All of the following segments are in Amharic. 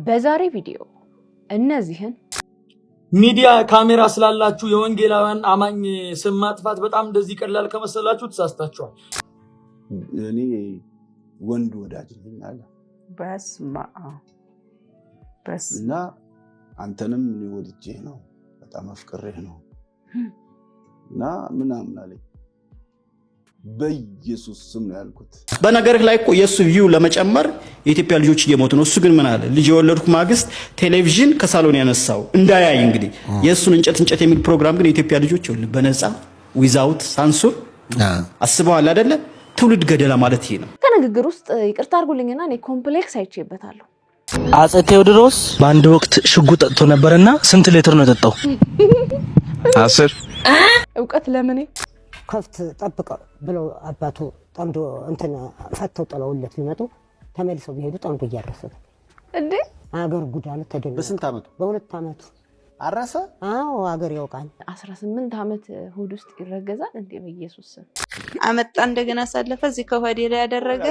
በዛሬ ቪዲዮ እነዚህን ሚዲያ ካሜራ ስላላችሁ የወንጌላውያን አማኝ ስም ማጥፋት በጣም እንደዚህ ቀላል ከመሰላችሁ ተሳስታችኋል። እኔ ወንድ ወዳጅ ነኝ አለ በስማ እና አንተንም እኔ ወድጄ ነው በጣም አፍቅሬህ ነው እና ምናምን አለኝ። በኢየሱስ ስም ነው ያልኩት። በነገርህ ላይ እኮ የሱ ቪው ለመጨመር የኢትዮጵያ ልጆች እየሞቱ ነው። እሱ ግን ምን አለ? ልጅ የወለድኩ ማግስት ቴሌቪዥን ከሳሎን ያነሳው እንዳያይ እንግዲህ የሱን እንጨት የሚል ፕሮግራም ግን የኢትዮጵያ ልጆች ይወል በነፃ ዊዛውት ሳንሱር አስበዋል አይደለ? ትውልድ ገደላ ማለት ይሄ ነው። ከንግግር ውስጥ ይቅርታ አድርጉልኝና እኔ ኮምፕሌክስ አይቼበታለሁ። አፄ ቴዎድሮስ በአንድ ወቅት ሽጉጥ ጠጥቶ ነበርና ስንት ሊትር ነው የጠጣው? 10 እውቀት ለምን ከፍት ጠብቀው ብለው አባቱ ጠምዶ እንትን ፈተው ጥለውለት ቢመጡ ተመልሰው ቢሄዱ ጠምዶ እያረሰ እንዴ አገር ጉዳን ተደለ። በስንት አመቱ? በ2 አመቱ አረሰ። አዎ አገር ያውቃል። 18 አመት ሆድ ውስጥ ይረገዛል እንዴ? በኢየሱስ ስም አመጣ እንደገና ሳለፈ እዚህ ከሆዴ ላይ ያደረገ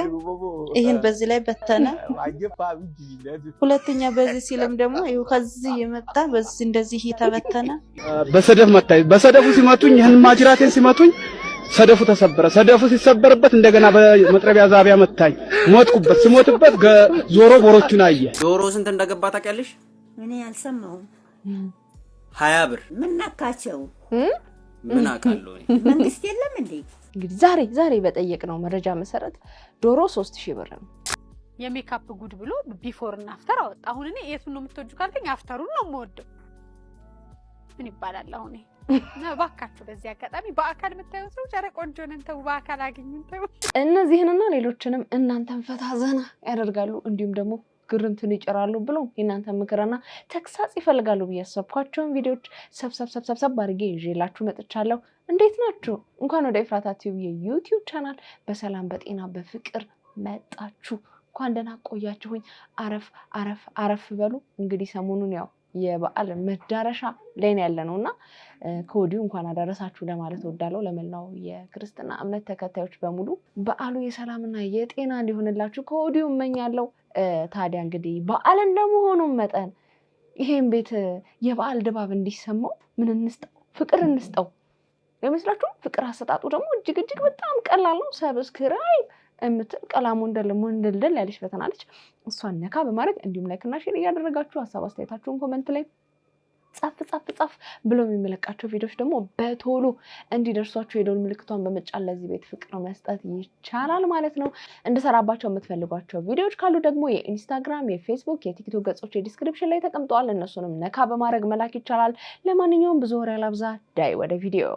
ይሄን በዚህ ላይ በተነ። ሁለተኛ በዚህ ሲልም ደግሞ ይኸው ከዚህ የመጣ በዚህ እንደዚህ ተበተነ። በሰደፍ መታኝ። በሰደፉ ሲመቱኝ ይሄን ማጅራቴን ሲመቱኝ ሰደፉ ተሰበረ። ሰደፉ ሲሰበርበት እንደገና በመጥረቢያ ዛቢያ መታኝ። ሞትኩበት። ስሞትበት ዞሮ ቦሮቹን አየ። ዶሮ ስንት እንደገባ ታውቂያለሽ? እኔ አልሰማሁም። 20 ብር። ምን ነካቸው? ምን አውቃለሁ እኔ። መንግስት የለም እንዴ? እንግዲህ ዛሬ በጠየቅነው መረጃ መሰረት ዶሮ 3000 ብር ነው። የሜካፕ ጉድ ብሎ ቢፎር እና አፍተር አወጣ። አሁን እኔ የቱን ነው የምትወጁ ካልከኝ አፍተሩን ነው የምወደው። ምን ይባላል አሁን ባካችሁ በዚህ አጋጣሚ በአካል የምታዩ ሰው ዛሬ ቆንጆ ነን ተው፣ በአካል አገኙን ተው። እነዚህንና ሌሎችንም እናንተን ፈታ ዘና ያደርጋሉ እንዲሁም ደግሞ ግርምትን ይጨራሉ ብሎ እናንተ ምክርና ተክሳጽ ይፈልጋሉ በያሰብኳቸውን ቪዲዮዎች ሰብሰብ አድርጌ ይዤላችሁ መጥቻለሁ። እንዴት ናችሁ? እንኳን ወደ ኤፍራታ ቲቪ የዩቲዩብ ቻናል በሰላም በጤና በፍቅር መጣችሁ። እንኳን ደህና ቆያችሁኝ። አረፍ በሉ። እንግዲህ ሰሞኑን ያው የበዓል መዳረሻ ላይ ያለነውና ከወዲሁ እንኳን አደረሳችሁ ለማለት እወዳለሁ። ለመላው የክርስትና እምነት ተከታዮች በሙሉ በዓሉ የሰላምና የጤና እንዲሆንላችሁ ከወዲሁ እመኛለሁ። ታዲያ እንግዲህ በዓል እንደመሆኑ መጠን ይሄን ቤት የበዓል ድባብ እንዲሰማው ምን እንስጠው? ፍቅር እንስጠው ለመስላችሁ። ፍቅር አሰጣጡ ደግሞ እጅግ በጣም ቀላል ነው። ሰብስክራይብ እምትል ቀላሙ እንደልደል ያለች ፈተናለች። እሷን ነካ በማድረግ እንዲሁም ላይክ እና ሼር እያደረጋችሁ ሐሳብ አስተያየታችሁን ኮሜንት ላይ ጻፍ ብለው የሚመለካቸው ቪዲዮዎች ደግሞ በቶሎ እንዲደርሷችሁ የደወል ምልክቷን በመጫን ለዚህ ቤት ፍቅር መስጠት ይቻላል ማለት ነው። እንድሰራባቸው የምትፈልጓቸው ቪዲዮዎች ካሉ ደግሞ የኢንስታግራም፣ የፌስቡክ፣ የቲክቶክ ገጾች ዲስክሪፕሽን ላይ ተቀምጠዋል። እነሱንም ነካ በማድረግ መላክ ይቻላል። ለማንኛውም ብዙ ወሬ አላብዛ፣ ዳይ ወደ ቪዲዮ።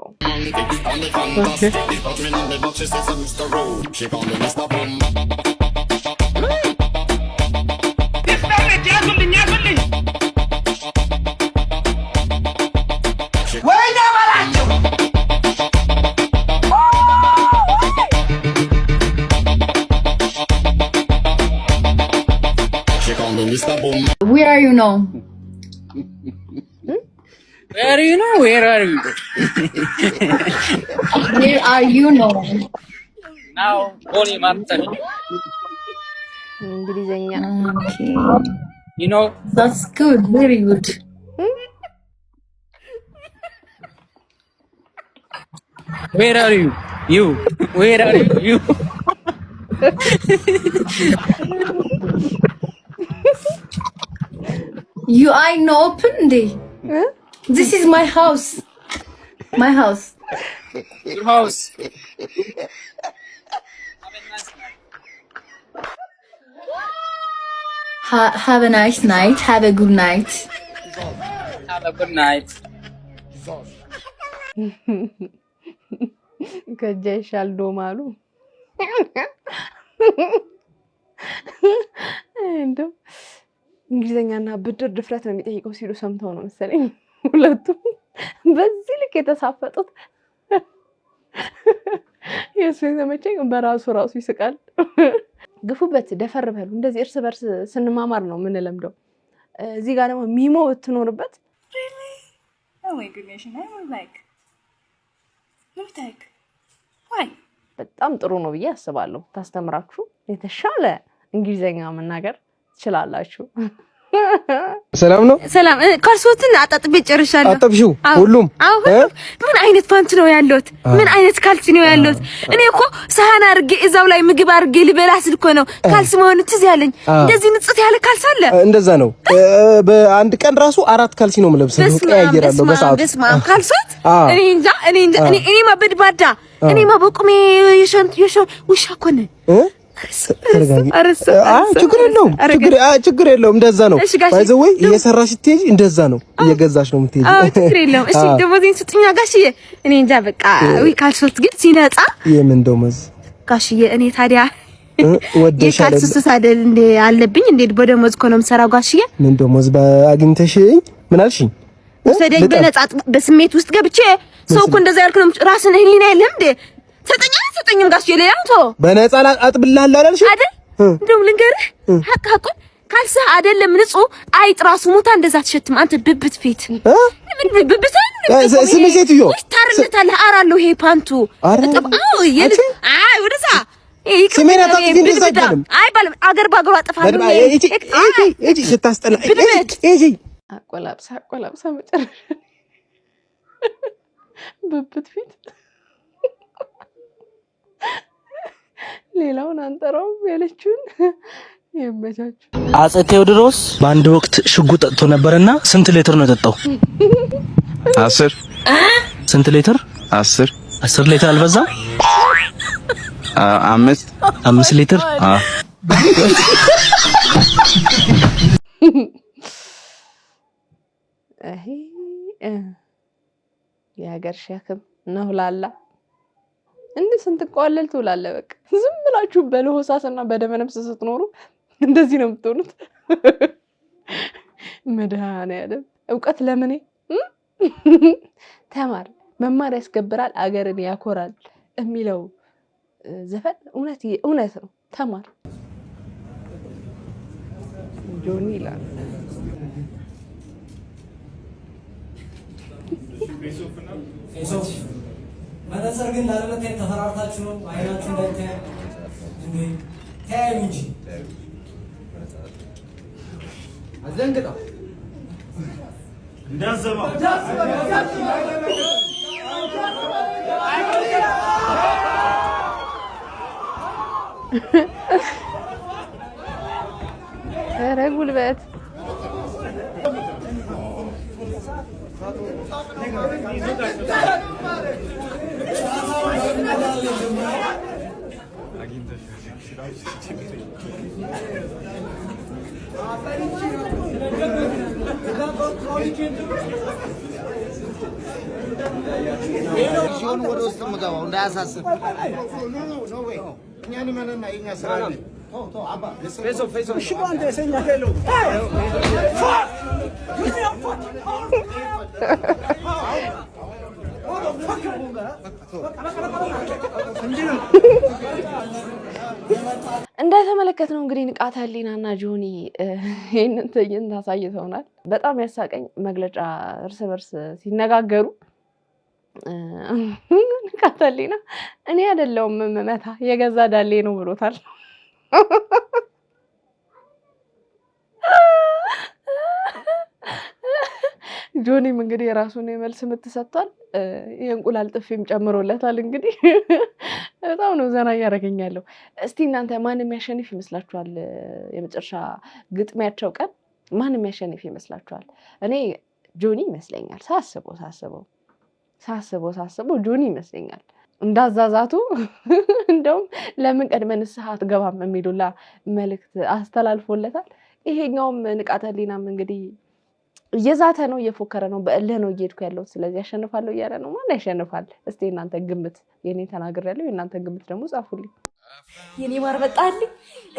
Where are you now? Where are you now? Where are you? Where are you now? Now, only Martin. እንግሊዘኛ. Okay. You know? That's good. Very good. Where are you? You. Where are you? You. You are not open day. This is my house. My house. Your house. Have a nice night. Have a good night. Have a good night. ከጀሻል ዶማሉ እንደው እንግሊዘኛና ብድር ድፍረት ነው የሚጠይቀው ሲሉ ሰምተው ነው መሰለኝ ሁለቱም በዚህ ልክ የተሳፈጡት። የሱ የተመቸኝ በራሱ ይስቃል። ግፉበት፣ ደፈር በሉ። እንደዚህ እርስ በርስ ስንማማር ነው ምን ለምደው። እዚህ ጋር ደግሞ ሚሞ ብትኖርበት በጣም ጥሩ ነው ብዬ አስባለሁ። ታስተምራችሁ የተሻለ እንግሊዘኛ መናገር ትችላላችሁ። ሰላም ነው? ሰላም። ካልሶትን አጣጥቤ ጨርሻለሁ። አጠብሽው? ሁሉም? አዎ። ምን አይነት ፓንት ነው ያለውት? ምን አይነት ካልሲ ነው ያለውት? እኔ እኮ ሳህን አድርጌ እዛው ላይ ምግብ አድርጌ ልበላ ስል እኮ ነው ካልሲ መሆኑ ትዝ ያለኝ። እንደዚህ ንጽት ያለ ካልሲ አለ? እንደዛ ነው። በአንድ ቀን ራሱ 4 ካልሲ ነው የምለብሰው። ቀያየራለሁ በሰዓቱ። በስማም ካልሶት? እኔ እንጃ እኔ ማበድባዳ እኔ ማበቁሜ የሸንት ውሻ እኮ ነኝ። ችግር የለውም። እንደዛ ነው ባይዘው ወይ እየሰራሽ ስትሄጂ እንደዛ ነው እየገዛሽ ነው የምትሄጂ። ችግር የለውም። እሺ ደሞዜን ስጡኛ ጋሽዬ። እኔ እንጃ በቃ ወይ ካልሶት ግን ሲነጻ የምን ደሞዝ ጋሽዬ? እኔ ታዲያ ወደሽ አይደል ካልሶት አይደል እንዴ አለብኝ እንዴ? በደሞዝ እኮ ነው የምሰራው ጋሽዬ። ምን ደሞዝ ባግኝተሽኝ ምን አልሽኝ? ወሰደኝ በነጻ በስሜት ውስጥ ገብቼ ሰው እኮ እንደዛ ያልኩ ነው። ራስን ህሊና የለም እንዴ? ሰጠኝም ጋሽ የሌላ ነው በነጻ አጥብልሃለሁ አላልሽ አይደል? እንደውም ልንገርህ ሐቅ ካልሰህ አይደለም ንጹህ አይጥ ራሱ ሞታ እንደዛ አትሸትም አንተ ብብት ፊት ምን ብብት ስሚ ሴትዮ ታርነታለህ አራለሁ ይሄ ፓንቱ አዎ የልጅ አይ ወደዛ ስሜን አጣጥፊ እንደዛ አይደለም አይባልም አገር ባገሩ አጥፋለሁ እጂ ስታስጠላ እጂ አቆላብሳ መጨረሻ ብብት ፊት ሌላውን አንጠራው ያለችውን የመቻች አፄ ቴዎድሮስ በአንድ ወቅት ሽጉጥ ጠጥቶ ነበርና ስንት ሊትር ነው የጠጣው? 10 ስንት ሊትር? 10 ሊትር አልበዛም? 5 ሊትር የሀገር ሸክም ነው ላላ እንዴ ስንትቆለል ትውላለህ። በቃ ዝም ብላችሁ በለሆሳስና በደመነፍስ ስትኖሩ እንደዚህ ነው የምትሆኑት። መድኃኒዓለም እውቀት ለምኔ ተማር መማር ያስገብራል አገርን ያኮራል የሚለው ዘፈን እውነት ነው። ተማር ጆኒ ይላል። መነጽር ግን ላለመታየት ተፈራርታችሁ ነው። አይናችሁ እንዳይታይ እንዴ ታያዩ እንጂ አዘንግጣ እንዳዘማ ኧረ ጉልበት ሲሆን ወደ ውስጥ የምገባው እንዳያሳስብ እኛን መነና የኛ ስራ ነው። እንደተመለከትነው እንግዲህ ንቃተ ህሊናና ጆኒ ይሄንን ትዕይንት አሳይተውናል። በጣም ያሳቀኝ መግለጫ እርስ በርስ ሲነጋገሩ ንቃተ ህሊና እኔ አይደለሁም መመታ የገዛ ዳሌ ነው ብሎታል። ጆኒም እንግዲህ የራሱን የመልስ ምት ሰጥቷል። የእንቁላል ጥፊም ጨምሮለታል። እንግዲህ በጣም ነው ዘና እያደረገኝ ያለው። እስቲ እናንተ ማንም ያሸንፍ ይመስላችኋል? የመጨረሻ ግጥሚያቸው ቀን ማንም ያሸንፍ ይመስላችኋል? እኔ ጆኒ ይመስለኛል። ሳስበው ጆኒ ይመስለኛል። እንዳዛዛቱ እንደውም ለምን ቀድመ ንስሐ አትገባም የሚሉላ መልእክት አስተላልፎለታል። ይሄኛውም ንቃተ ህሊናም እንግዲህ እየዛተ ነው፣ እየፎከረ ነው፣ በእልህ ነው እየሄድኩ ያለው ስለዚህ ያሸንፋለሁ እያለ ነው። ማን ያሸንፋል? እስቲ እናንተ ግምት፣ የኔ ተናግሬያለሁ፣ የእናንተ ግምት ደግሞ ጻፉልኝ። የኔ ማር መጣልኝ፣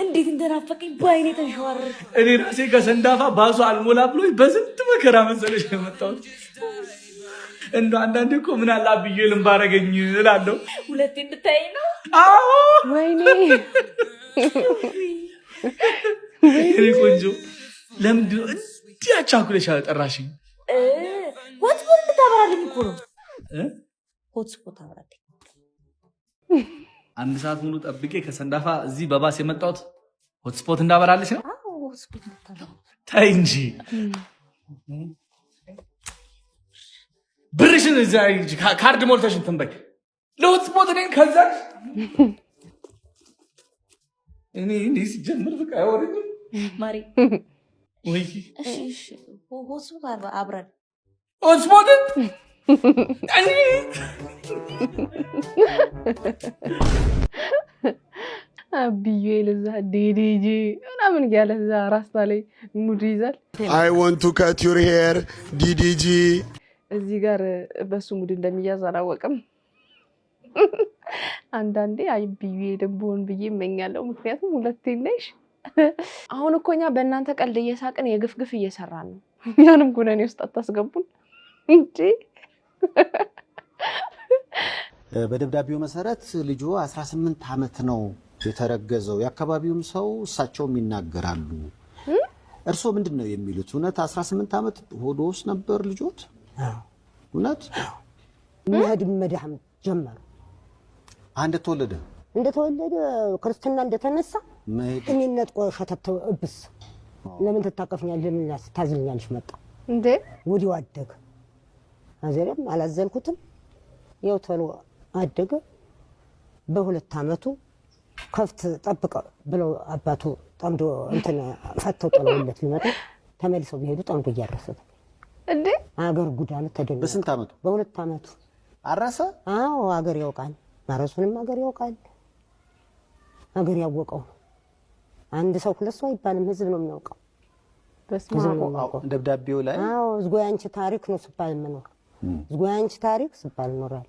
እንዴት እንደናፈቀኝ በአይኔ ተንሸዋረርኩ። እኔ ራሴ ከሰንዳፋ ባሱ አልሞላ ብሎኝ በስንት መከራ መሰለሽ የመጣሁት። እንደው አንዳንዴ እኮ ምን አለ አብዬ ልምባረገኝ እላለሁ። ሁለቴ እንድታየኝ ነው። አዎ ወይኔ እኔ ቆንጆ ለምንድን ነው እንዲህ አቻኩለሽ አልጠራሽኝ? ሆትስፖት እንድታበራልኝ እኮ ነው። ሆትስፖት አበራልኝ። 1 ሰዓት ሙሉ ጠብቄ ከሰንዳፋ እዚህ በባስ የመጣሁት ሆትስፖት እንዳበራልሽ ነው። ሆትስፖት እንድታበራ ታይ እንጂ ብርሽን እዛ ካርድ ሞልተሽ እንትን በይ ለሆትስፖት እኔን ከዛ እኔ ሲጀምር በቃ አይወርድም ማሪ ወይ እሺ ሆስፖት አብረን ሆትስፖት አብዬ ለዛ ዲዲጂ ምናምን እያለ እዛ ራስታ ላይ ሙድ ይዛል። I want to cut your hair ዲዲጂ እዚህ ጋር በሱ ሙድ እንደሚያዝ አላወቅም። አንዳንዴ አይ ብዬ ደቦን ብዬ እመኛለሁ። ምክንያቱም ሁለቴ ነሽ። አሁን እኮ እኛ በእናንተ ቀልድ እየሳቅን የግፍግፍ እየሰራን ነው። ያንም ጉነኔ ውስጥ አታስገቡን እንጂ። በደብዳቤው መሰረት ልጁ 18 ዓመት ነው የተረገዘው። የአካባቢውም ሰው እሳቸውም ይናገራሉ። እርሶ ምንድነው የሚሉት? እውነት 18 ዓመት ሆዶ ውስጥ ነበር ልጆት? እውነት መሄድ መድሃም ጀመረ። እንደተወለደ ክርስትና እንደተነሳ እኔነት ቆሸተተ እብስ ለምን ተታቀፍኛል? ለምን ታዝልኛልሽ? መጣ እንዴ ወዲው አደገ። አዘለም አላዘልኩትም። ያው ተሎ አደገ። በሁለት ዓመቱ ከፍት ጠብቀ ብለው አባቱ ጠምዶ እንትን ፈተው ጥለውለት ሊመጡ ተመልሰው ቢሄዱ ጠምዶ እያረሰተ እንዴ አገር ጉዳን ተደነ። በስንት ዓመቱ? በሁለት ዓመቱ አረሰ። አዎ አገር ያውቃል። ማረሱንም አገር ያውቃል። አገር ያወቀው አንድ ሰው ሁለት ሰው አይባልም፣ ህዝብ ነው የሚያውቀው። በስማው ደብዳቤው ላይ አዎ ዝጎያንቺ ታሪክ ነው ሲባል ነው። ዝጎያንቺ ታሪክ ሲባል ኖራል።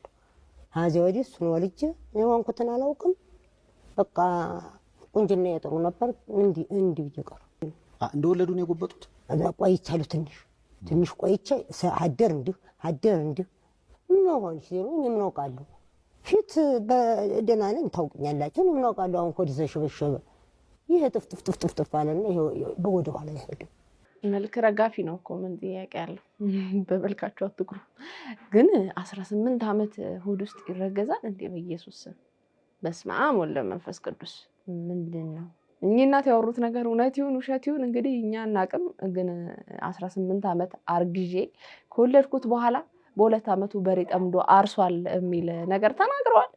ሀዚ ወዲህ እሱን ወልጄ የሆንኩትን አላውቅም። በቃ ቁንጅና የጥሩ ነበር። እንዲህ ይቀር እንደወለዱ ነው የጎበጡት። ቆይቻለሁ ትንሽ ቆይቼ አደር እንዲህ ምን ሆንሽ ሲሉ ምን አውቃለሁ። ፊት በደህና ነኝ ታውቁኛላችሁ። ምን አውቃለሁ። አሁን ኮድ ዘሽበሸበ ይሄ ጥፍጥፍ አለና ይሄ በወደ ኋላ ይሄድ። መልክ ረጋፊ ነው እኮ ምን ጥያቄ አለው? በመልካቸው አትኩሩ። ግን 18 ዓመት ሆድ ውስጥ ይረገዛል እንዴ? በኢየሱስ በስመ አብ ወወልድ ወመንፈስ ቅዱስ። ምንድነው እኚህ እናት ያወሩት ነገር እውነት ይሁን ውሸት ይሁን እንግዲህ እኛ እናቅም። ግን 18 ዓመት አርግዤ ከወለድኩት በኋላ በሁለት ዓመቱ በሬ ጠምዶ አርሷል የሚል ነገር ተናግረዋል።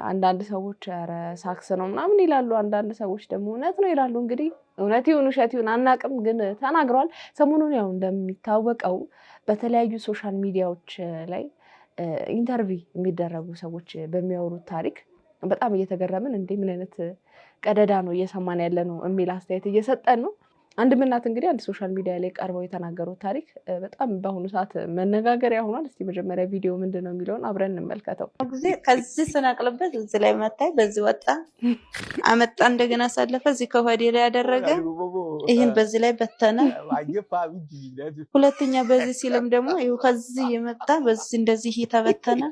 አንዳንድ ሰዎች ኧረ ሳክስ ነው ምናምን ይላሉ። አንዳንድ ሰዎች ደግሞ እውነት ነው ይላሉ። እንግዲህ እውነት ይሁን ውሸት ይሁን አናቅም፣ ግን ተናግረዋል። ሰሞኑን ያው እንደሚታወቀው በተለያዩ ሶሻል ሚዲያዎች ላይ ኢንተርቪው የሚደረጉ ሰዎች በሚያወሩት ታሪክ በጣም እየተገረምን እንዴ ምን አይነት ቀደዳ ነው እየሰማን ያለ ነው የሚል አስተያየት እየሰጠን ነው። አንድ እናት እንግዲህ አንድ ሶሻል ሚዲያ ላይ ቀርበው የተናገሩት ታሪክ በጣም በአሁኑ ሰዓት መነጋገሪያ ሆኗል። እስቲ መጀመሪያ ቪዲዮ ምንድነው የሚለውን አብረን እንመልከተው። ከዚህ ስናቅልበት እዚህ ላይ መታይ፣ በዚህ ወጣ አመጣ፣ እንደገና ሳለፈ እዚህ ከሆዴ ላይ ያደረገ ይሄን በዚህ ላይ በተነ። ሁለተኛ በዚህ ሲልም ደግሞ ይሄው ከዚህ የመጣ በዚህ እንደዚህ ተበተነ።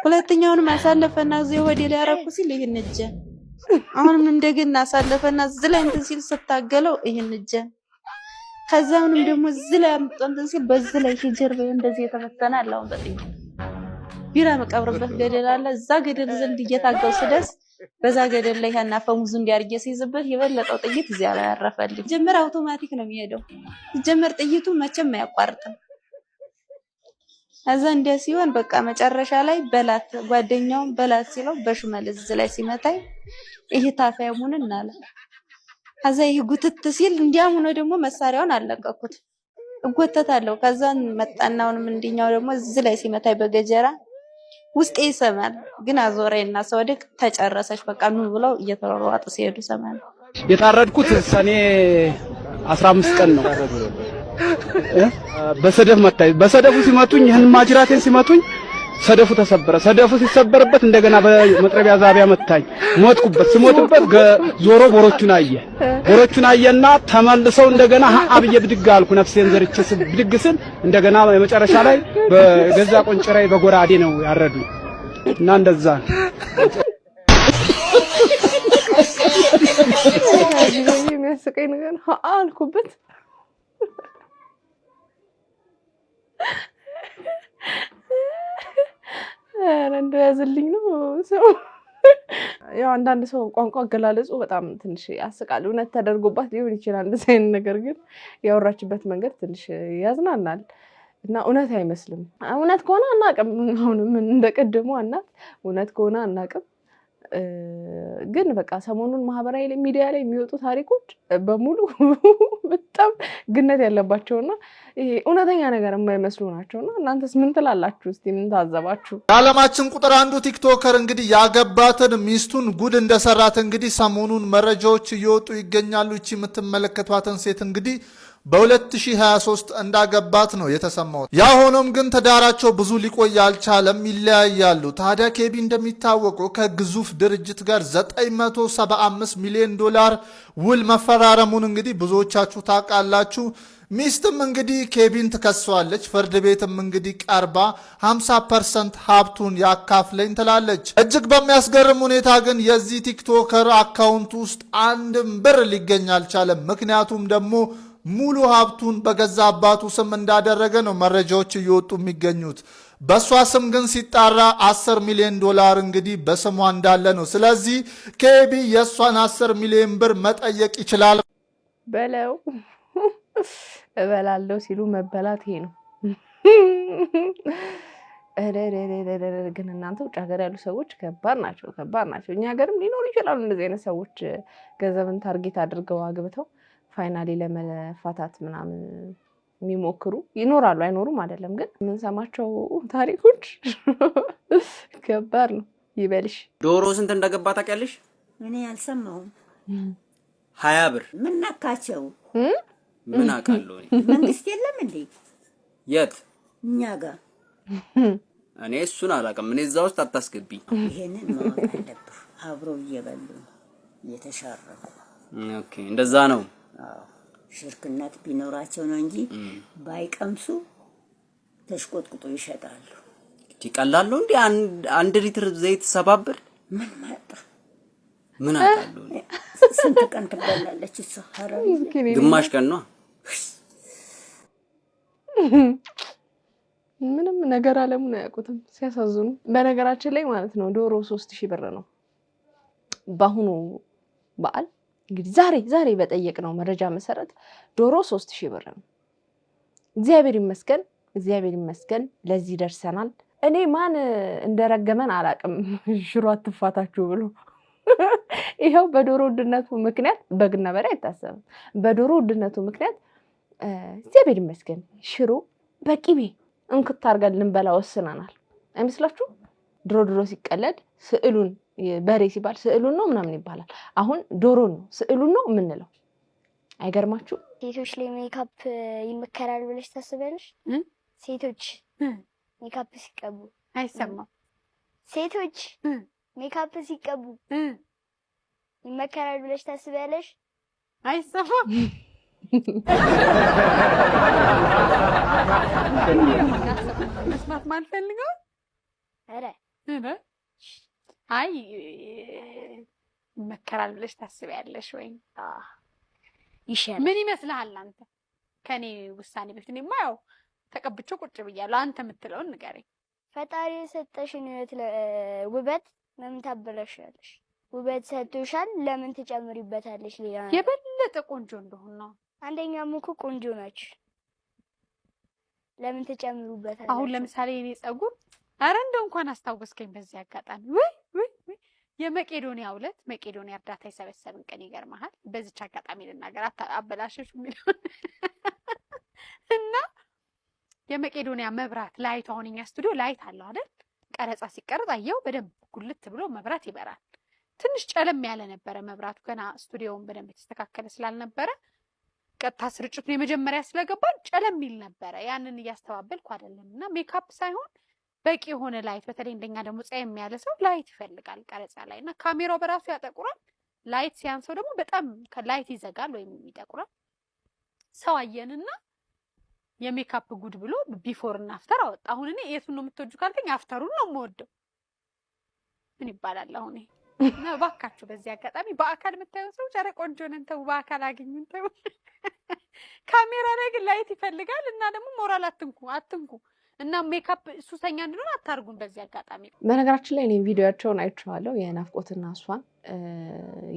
ሁለተኛውንም አሳለፈና እዚህ ሆዴ ላይ ያረኩ ሲል ይሄን እጀ አሁንም እንደገና አሳለፈና እዚህ ላይ እንትን ሲል ስታገለው ይሄን እጀ ከዛውንም ደግሞ እዚህ ላይ እንትን ሲል በዚህ ላይ ጀርባዬ እንደዚህ የተፈተነ አለ። አሁን በጥኝ ቢራ መቀብርበት ገደል አለ። እዛ ገደል ዘንድ እየታገው ስደስ በዛ ገደል ላይ ያና ፈሙዙ እንዲያርገ ሲይዝበት የበለጠው ጥይት እዚያ ላይ ያረፈልኝ። ጀመር አውቶማቲክ ነው የሚሄደው። ጀመር ጥይቱ መቼም አያቋርጥም። አዛ እንደ ሲሆን በቃ መጨረሻ ላይ በላት ጓደኛው በላት ሲለው በሽመል እዚህ ላይ ሲመታይ ይሄ ታፋያሙን እናለ። አዛ ይሄ ጉትት ሲል እንዲያም ሆኖ ደግሞ መሳሪያውን አለቀኩት እጎተታለሁ። ከዛን መጣናውንም እንዲኛው ደግሞ እዚህ ላይ ሲመታይ በገጀራ ውስጤ ይሰማል። ግን አዞሬና ሰወድቅ ተጨረሰች። በቃ ኑ ብለው እየተሯሯጡ ሲሄዱ ሰማል። የታረድኩት ሰኔ 15 ቀን ነው። በሰደፍ መታይ። በሰደፉ ሲመቱኝ ይህን ማጅራቴን ሲመቱኝ ሰደፉ ተሰበረ። ሰደፉ ሲሰበርበት እንደገና በመጥረቢያ ዛቢያ መታኝ። ሞትኩበት። ስሞትበት ዞሮ ቦሮቹን አየና ተመልሰው እንደገና አብዬ ብድግ አልኩ። ነፍሴን ዘርቼ ብድግ ስል እንደገና የመጨረሻ ላይ በገዛ ቆንጭራይ በጎራዴ ነው ያረዱኝ እና እንደዛ የሚያስቀኝ ነገር አልኩበት። ኧረ እንደው ያዝልኝ ነው ሰው ያው አንዳንድ ሰው ቋንቋ አገላለጹ በጣም ትንሽ ያስቃል። እውነት ተደርጎባት ሊሆን ይችላል እንደዚህ አይነት ነገር፣ ግን ያወራችበት መንገድ ትንሽ ያዝናናል እና እውነት አይመስልም። እውነት ከሆነ አናቅም። አሁንም እንደቀደሙ እናት እውነት ከሆነ አናቅም። ግን በቃ ሰሞኑን ማህበራዊ ሚዲያ ላይ የሚወጡ ታሪኮች በሙሉ በጣም ግነት ያለባቸውና እውነተኛ ነገር የማይመስሉ ናቸውና እናንተስ ምን ትላላችሁ? እስቲ ምን ታዘባችሁ? የዓለማችን ቁጥር አንዱ ቲክቶከር እንግዲህ ያገባትን ሚስቱን ጉድ እንደሰራት እንግዲህ ሰሞኑን መረጃዎች እየወጡ ይገኛሉ። እቺ የምትመለከቷትን ሴት እንግዲህ በ2023 እንዳገባት ነው የተሰማው። ያ ሆኖም ግን ትዳራቸው ብዙ ሊቆይ አልቻለም፣ ይለያያሉ። ታዲያ ኬቢ እንደሚታወቀው ከግዙፍ ድርጅት ጋር 975 ሚሊዮን ዶላር ውል መፈራረሙን እንግዲህ ብዙዎቻችሁ ታውቃላችሁ። ሚስትም እንግዲህ ኬቢን ትከሷለች። ፍርድ ቤትም እንግዲህ ቀርባ 50% ሀብቱን ያካፍለኝ ትላለች። እጅግ በሚያስገርም ሁኔታ ግን የዚህ ቲክቶከር አካውንት ውስጥ አንድም ብር ሊገኝ አልቻለም። ምክንያቱም ደግሞ ሙሉ ሀብቱን በገዛ አባቱ ስም እንዳደረገ ነው መረጃዎች እየወጡ የሚገኙት። በእሷ ስም ግን ሲጣራ 10 ሚሊዮን ዶላር እንግዲህ በስሟ እንዳለ ነው። ስለዚህ ኬቢ የእሷን 10 ሚሊዮን ብር መጠየቅ ይችላል በለው። እበላለሁ ሲሉ መበላት ይሄ ነው። ግን እናንተ ውጭ ሀገር ያሉ ሰዎች ከባድ ናቸው፣ ከባድ ናቸው። እኛ ሀገርም ሊኖሩ ይችላሉ እንደዚህ አይነት ሰዎች ገንዘብን ታርጌት አድርገው አግብተው ፋይናሊ ለመፋታት ምናምን የሚሞክሩ ይኖራሉ፣ አይኖሩም አይደለም። ግን የምንሰማቸው ታሪኮች ከባድ ነው። ይበልሽ። ዶሮ ስንት እንደገባ ታውቂያለሽ? እኔ አልሰማሁም። 20 ብር። ምን ነካቸው? ምን አውቃለሁ። መንግስት የለም እንዴ? የት? እኛ ጋር። እኔ እሱን አላውቅም። እኔ እዛ ውስጥ አታስገቢኝ። ይሄንን ማወቅ አለብህ። አብረው እየበሉ እየተሻረኩ። ኦኬ፣ እንደዛ ነው። ሽርክነት ቢኖራቸው ነው እንጂ ባይቀምሱ ተሽቆጥቁጦ ይሸጣሉ። ይቀላሉ እንዴ? አንድ ሊትር ዘይት 7 ብር። ምን ማጣ ምን አውቃለሁ። ስንት ቀን ትበላለች እሷ? ሐራም ግማሽ ቀን ነው። ምንም ነገር አለሙን አያውቁትም። ሲያሳዝኑ። በነገራችን ላይ ማለት ነው ዶሮ 3000 ብር ነው በአሁኑ በዓል። እንግዲህ ዛሬ በጠየቅነው መረጃ መሰረት ዶሮ 3000 ብር ነው። እግዚአብሔር ይመስገን ለዚህ ደርሰናል። እኔ ማን እንደረገመን አላቅም። ሽሮ አትፋታችሁ ብሎ ይሄው በዶሮ ውድነቱ ምክንያት በግና በሬ አይታሰብም። በዶሮ ውድነቱ ምክንያት እግዚአብሔር ይመስገን ሽሮ በቂቤ እንክት አድርገን ልንበላ ወስነናል። አይመስላችሁ? ድሮ ሲቀለድ ስዕሉን በሬ ሲባል ስዕሉን ነው ምናምን ይባላል። አሁን ዶሮ ነው ስዕሉን ነው የምንለው። አይገርማችሁ? ሴቶች ላይ ሜካፕ ይመከራል ብለሽ ታስቢያለሽ? ሴቶች ሜካፕ ሲቀቡ አይሰማም። ሴቶች ሜካፕ ሲቀቡ ይመከራል ብለሽ ታስቢያለሽ? አይሰማም። መስማት ማልፈልገው ኧረ አይ ይመከራል ብለሽ ታስቢያለሽ ወይ? ይሻላል። ምን ይመስልሃል አንተ? ከኔ ውሳኔ በፊት እኔማ ያው ተቀብቼው ቁጭ ብያለሁ። አንተ የምትለውን ንገረኝ። ፈጣሪ የሰጠሽን ውበት ለምን ታበላሻለሽ? ውበት ሰጥቶሻል፣ ለምን ትጨምሪበታለሽ? ሌላ የበለጠ ቆንጆ እንደሆነ ነው። አንደኛም እኮ ቆንጆ ናችሁ፣ ለምን ትጨምሩበታለሽ? አሁን ለምሳሌ የኔ ጸጉር አረ እንደው እንኳን አስታወስከኝ በዚህ አጋጣሚ። ወይ የመቄዶንያ ዕለት መቄዶንያ እርዳታ የሰበሰብን ቀን ይገርምሃል። በዚች አጋጣሚ ልናገር አበላሸሽ የሚለውን እና የመቄዶንያ መብራት ላይት፣ አሁን እኛ ስቱዲዮ ላይት አለው አይደል? ቀረጻ ሲቀረጽ አየው በደንብ ጉልት ብሎ መብራት ይበራል። ትንሽ ጨለም ያለ ነበረ መብራቱ፣ ገና ስቱዲዮውን በደንብ የተስተካከለ ስላልነበረ ቀጥታ ስርጭቱን የመጀመሪያ ስለገባን ጨለም ሚል ነበረ። ያንን እያስተባበልኩ አይደለም። እና ሜካፕ ሳይሆን በቂ የሆነ ላይት፣ በተለይ እንደኛ ደግሞ ጸየም ያለ ሰው ላይት ይፈልጋል ቀረጻ ላይ እና ካሜራው በራሱ ያጠቁራል። ላይት ሲያንሰው ደግሞ በጣም ከላይት ይዘጋል ወይም ይጠቁራል። ሰው አየንና የሜካፕ ጉድ ብሎ ቢፎር እና አፍተር አወጣ። አሁን እኔ የቱን ነው የምትወጁ ካልከኝ አፍተሩን ነው የምወደው። ምን ይባላል አሁን ይሄ? እና ባካችሁ በዚህ አጋጣሚ በአካል የምታዩ ሰዎች ኧረ ቆንጆ ነን ተው፣ በአካል አገኙን ተው። ካሜራ ላይ ግን ላይት ይፈልጋል እና ደግሞ ሞራል አትንኩ። እና ሜካፕ ሱሰኛ እንድንሆን አታርጉን በዚህ አጋጣሚ። በነገራችን ላይ እኔ ቪዲዮአቸውን አይቼዋለሁ የናፍቆትና እሷን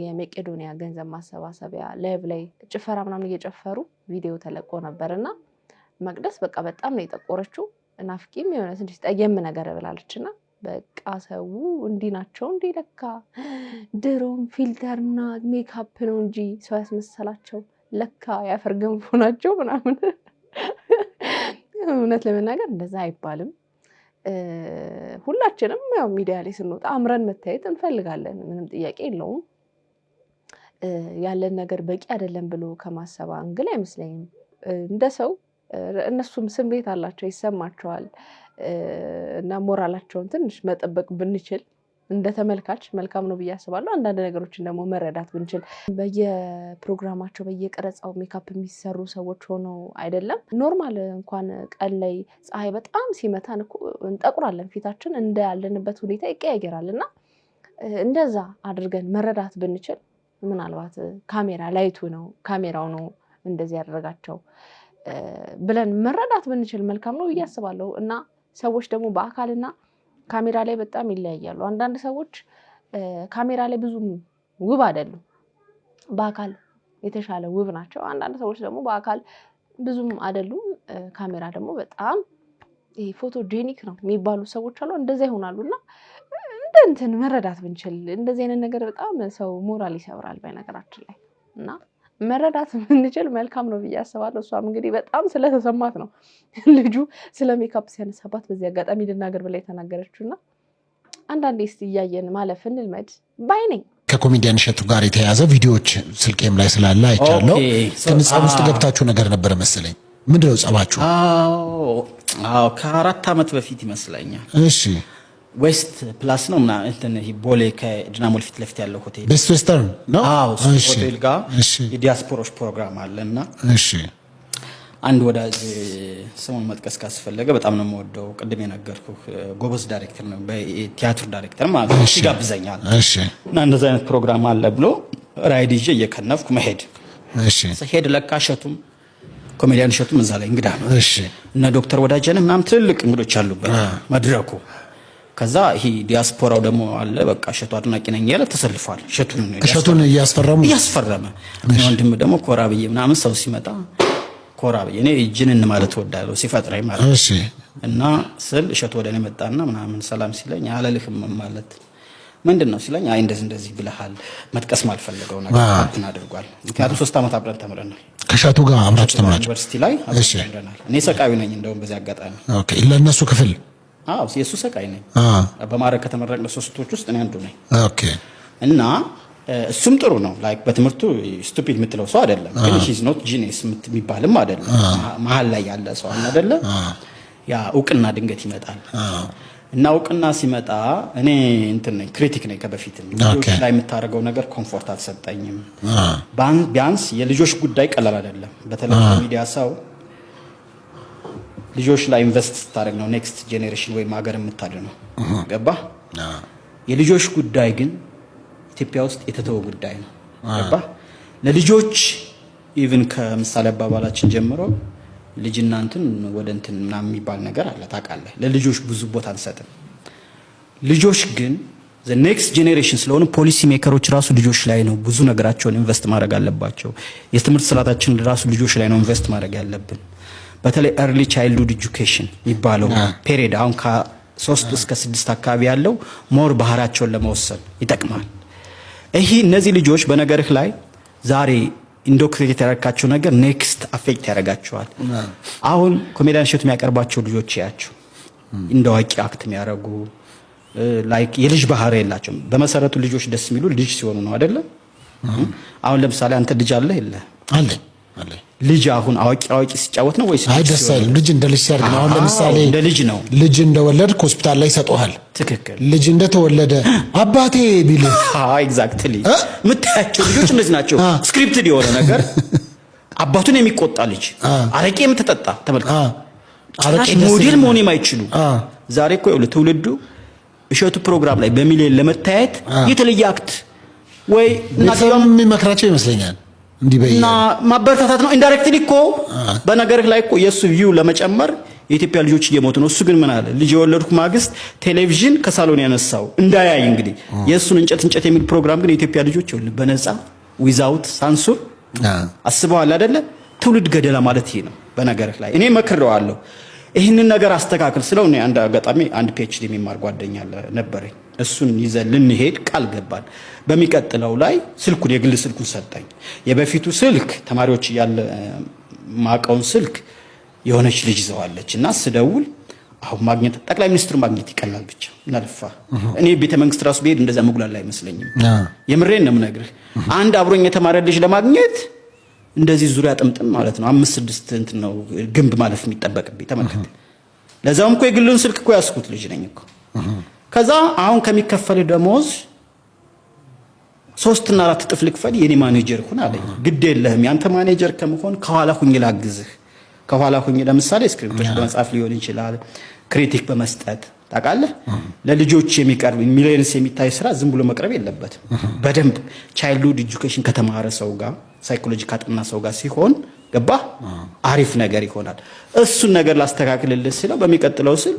የመቄዶኒያ ገንዘብ ማሰባሰቢያ ላይቭ ላይ ጭፈራ ምናምን እየጨፈሩ ቪዲዮ ተለቆ ነበርና መቅደስ በቃ በጣም ነው የጠቆረችው። ናፍቂም የሆነ ትንሽ ጠየም ነገር ብላለችና በቃ ሰው እንዲህ ናቸው እንዴ ለካ ድሮም ፊልተርና ሜካፕ ነው እንጂ ሰው ያስመሰላቸው ለካ ያፈር ገንፎ ናቸው ምናምን። እውነት ለመናገር እንደዛ አይባልም። ሁላችንም ያው ሚዲያ ላይ ስንወጣ አምረን መታየት እንፈልጋለን፣ ምንም ጥያቄ የለውም። ያለን ነገር በቂ አይደለም ብሎ ከማሰብ አንግል አይመስለኝም። እንደ ሰው እነሱም ስሜት አላቸው፣ ይሰማቸዋል እና ሞራላቸውን ትንሽ መጠበቅ ብንችል እንደ ተመልካች መልካም ነው ብዬ አስባለሁ። አንዳንድ ነገሮችን ደግሞ መረዳት ብንችል በየፕሮግራማቸው በየቀረጻው ሜካፕ የሚሰሩ ሰዎች ሆነው አይደለም ኖርማል እንኳን ቀን ላይ ፀሐይ በጣም ሲመታን እንጠቁራለን፣ ፊታችን እንደ ያለንበት ሁኔታ ይቀያየራል እና እንደዛ አድርገን መረዳት ብንችል ምናልባት ካሜራ ላይቱ ነው ካሜራው ነው እንደዚህ ያደረጋቸው ብለን መረዳት ብንችል መልካም ነው ብዬ አስባለሁ። እና ሰዎች ደግሞ በአካልና ካሜራ ላይ በጣም ይለያያሉ። አንዳንድ ሰዎች ካሜራ ላይ ብዙም ውብ አይደሉም፣ በአካል የተሻለ ውብ ናቸው። አንዳንድ ሰዎች ደግሞ በአካል ብዙም አይደሉም፣ ካሜራ ደግሞ በጣም ፎቶጄኒክ ነው የሚባሉ ሰዎች አሉ። እንደዛ ይሆናሉና እንትን መረዳት ብንችል እንደዚህ አይነት ነገር በጣም ሰው ሞራል ይሰብራል በነገራችን ላይ እና መረዳት ብንችል መልካም ነው ብዬ አስባለሁ። እሷም እንግዲህ በጣም ስለተሰማት ነው ልጁ ስለ ሜካፕ ሲያነሳባት በዚህ አጋጣሚ ልናገር ብላ የተናገረችውና አንዳንዴ እስቲ እያየን ማለፍ እንልመድ ባይ ነኝ። ከኮሜዲያን እሸቱ ጋር የተያዘ ቪዲዮዎች ስልኬም ላይ ስላለ አይቻለሁ። ከንጻብ ውስጥ ገብታችሁ ነገር ነበር መሰለኝ። ምንድነው ጸባችሁ? አዎ ከ4 ዓመት በፊት ይመስለኛል። እሺ ዌስት ፕላስ ነው እና እንትን ቦሌ ከድናሞል ፊት ለፊት ያለው ሆቴል ቤስት ዌስተርን ነው። አዎ ሆቴል ጋር የዲያስፖራዎች ፕሮግራም አለና እሺ አንድ ወዳጅ ስሙን መጥቀስ ካስፈለገ በጣም ነው የምወደው፣ ቅድም የነገርኩህ ጎበዝ ዳይሬክተር ነው፣ በቲያትር ዳይሬክተር ማለት ነው። ይጋብዘኛል። እሺ እና እንደዛ አይነት ፕሮግራም አለ ብሎ ራይድ ይዤ እየከነፍኩ መሄድ። እሺ ሄድ ለካ እሸቱም ኮሜዲያን እሸቱም እዛ ላይ እንግዳ ነው። እሺ እና ዶክተር ወዳጀን ምናምን ትልቅ እንግዶች አሉበት መድረኩ። ከዛ ይሄ ዲያስፖራው ደግሞ አለ በቃ እሸቱ አድናቂ ነኝ ያለ ተሰልፏል። እሸቱን እያስፈረመ ወንድም ደግሞ ኮራ ብዬ ምናምን ሰው ሲመጣ ኮራ ብዬ እኔ እጅንን ማለት ወዳለው ሲፈጥረኝ ማለት እሺ እና ስል እሸቱ ወደኔ መጣና ምናምን ሰላም ሲለኝ አላለልህም ማለት ምንድነው ሲለኝ አይ እንደዚህ ብለሃል መጥቀስ ማልፈልገው ነገር እንትን አድርጓል። ምክንያቱም 3 ዓመት አብረን ተምረናል ከእሸቱ ጋር አብራችሁ ተምራችሁ ዩኒቨርሲቲ ላይ ተምረናል። እኔ ሰቃዩ ነኝ እንደውም በዚህ አጋጣሚ። ኦኬ ለነሱ ክፍል አዎ የሱ ሰቃይ ነኝ። በማረግ ከተመረቅነው ሶስቶች ውስጥ እኔ አንዱ ነኝ። ኦኬ እና እሱም ጥሩ ነው ላይክ በትምህርቱ ስቱፒድ የምትለው ሰው አይደለም፣ ግን ሂዝ ኖት ጂኒየስ የሚባልም አይደለም። መሀል ላይ ያለ ሰው አይደለ? ያ እውቅና ድንገት ይመጣል። እና እውቅና ሲመጣ እኔ እንትን ነኝ ክሪቲክ ነኝ ከበፊትም። ልጆች ላይ የምታደርገው ነገር ኮምፎርት አልሰጠኝም። ቢያንስ የልጆች ጉዳይ ቀላል አይደለም። በተለይ ሚዲያ ሰው ልጆች ላይ ኢንቨስት ስታደርግ ነው ኔክስት ጄኔሬሽን ወይ ማገር የምታድነው። ገባ? የልጆች ጉዳይ ግን ኢትዮጵያ ውስጥ የተተወ ጉዳይ ነው። ገባ? ለልጆች ኢቭን ከምሳሌ አባባላችን ጀምሮ ልጅና እንትን ወደ እንትን ምናምን የሚባል ነገር አለ ታውቃለህ። ለልጆች ብዙ ቦታ አንሰጥም። ልጆች ግን the next generation ስለሆነ ፖሊሲ ሜከሮች ራሱ ልጆች ላይ ነው ብዙ ነገራቸውን ኢንቨስት ማድረግ አለባቸው። የትምህርት ስርዓታችን ራሱ ልጆች ላይ ነው ኢንቨስት ማድረግ ያለብን። በተለይ early childhood education የሚባለው ፔሪድ አሁን ከ3 እስከ 6 አካባቢ ያለው ሞር ባህሪያቸውን ለመወሰን ይጠቅማል። ይሄ እነዚህ ልጆች በነገርህ ላይ ዛሬ ኢንዶክትሪኔት ያደረጋቸው ነገር ኔክስት አፌክት ያደርጋቸዋል። አሁን ኮሜዲያን እሸቱ የሚያቀርባቸው ልጆች ያቸው እንደዋቂ አክት የሚያደርጉ ላይክ የልጅ ባህሪ የላቸውም። በመሰረቱ ልጆች ደስ የሚሉ ልጅ ሲሆኑ ነው አይደለ? አሁን ለምሳሌ አንተ ልጅ አለ የለ? አለ። ልጅ አሁን አዋቂ ሲጫወት ነው ወይስ አይ ደስ አይልም። ልጅ እንደ ልጅ ሲያድግ ነው። አሁን ለምሳሌ እንደ ልጅ ነው። ልጅ እንደወለድክ ሆስፒታል ላይ ሰጠዋል። ትክክል። ልጅ እንደተወለደ አባቴ ቢል ኤግዛክትሊ የምታያቸው ልጆች እንደዚህ ናቸው። ስክሪፕትድ የሆነ ነገር አባቱን የሚቆጣ ልጅ አረቄ የምትጠጣ ተመልከት። አረቄ ሞዴል መሆን የማይችሉ ዛሬ እኮ ትውልዱ እሸቱ ፕሮግራም ላይ በሚሊዮን ለመታየት የተለየ አክት ወይ እናም የሚመክራቸው ይመስለኛል እንዲህ በይ እና ማበረታታት ነው። ኢንዳይሬክትሊ እኮ በነገርህ ላይ እኮ የሱ ቪው ለመጨመር የኢትዮጵያ ልጆች እየሞቱ ነው። እሱ ግን ምን አለ? ልጅ የወለድኩ ማግስት ቴሌቪዥን ከሳሎን ያነሳው እንዳያይ እንግዲህ የእሱን እንጨት የሚል ፕሮግራም ግን የኢትዮጵያ ልጆች ይኸውልህ በነፃ ዊዛውት ሳንሱር አስበዋል አይደለ? ትውልድ ገደላ ማለት ይሄ ነው። በነገርህ ላይ እኔ መክሬዋለሁ። ይህንን ነገር አስተካክል ስለው እኔ አንድ አጋጣሚ አንድ ፒኤችዲ የሚማር ጓደኛ ነበረኝ። እሱን ይዘን ልንሄድ ቃል ገባን። በሚቀጥለው ላይ ስልኩን የግል ስልኩን ሰጠኝ። የበፊቱ ስልክ ተማሪዎች እያለ ማቀውን ስልክ የሆነች ልጅ ይዘዋለች እና ስደውል አሁን ማግኘት ጠቅላይ ሚኒስትሩ ማግኘት ይቀላል ብቻ እናልፋ። እኔ ቤተ መንግስት ራሱ ብሄድ እንደዛ መጉላላ አይመስለኝም። የምሬን ነው የምነግርህ። አንድ አብሮኝ የተማረ ልጅ ለማግኘት እንደዚህ ዙሪያ ጥምጥም ማለት ነው 5-6 እንትን ነው ግንብ ማለፍ የሚጠበቅብኝ። ተመልከት። ለዛውም እኮ የግሉን ስልክ እኮ ያስኩት ልጅ ነኝ እኮ። ከዛ አሁን ከሚከፈል ደሞዝ 3-4 እጥፍ ልክፈል የኔ ማኔጀር ሁን አለኝ። ግድ የለህም ያንተ ማኔጀር ከመሆን ከኋላ ሁኝ ላግዝህ። ከኋላ ሁኝ ለምሳሌ ስክሪፕቶች በመጻፍ ሊሆን ይችላል፣ ክሪቲክ በመስጠት ታውቃለህ። ለልጆች የሚቀርብ ሚሊየንስ የሚታይ ስራ ዝም ብሎ መቅረብ የለበትም። በደንብ ቻይልድሁድ ኤጁኬሽን ከተማረ ሰው ጋር ሳይኮሎጂ ካጠና ሰው ጋር ሲሆን ገባ አሪፍ ነገር ይሆናል። እሱን ነገር ላስተካክልልህ ሲለው በሚቀጥለው ስል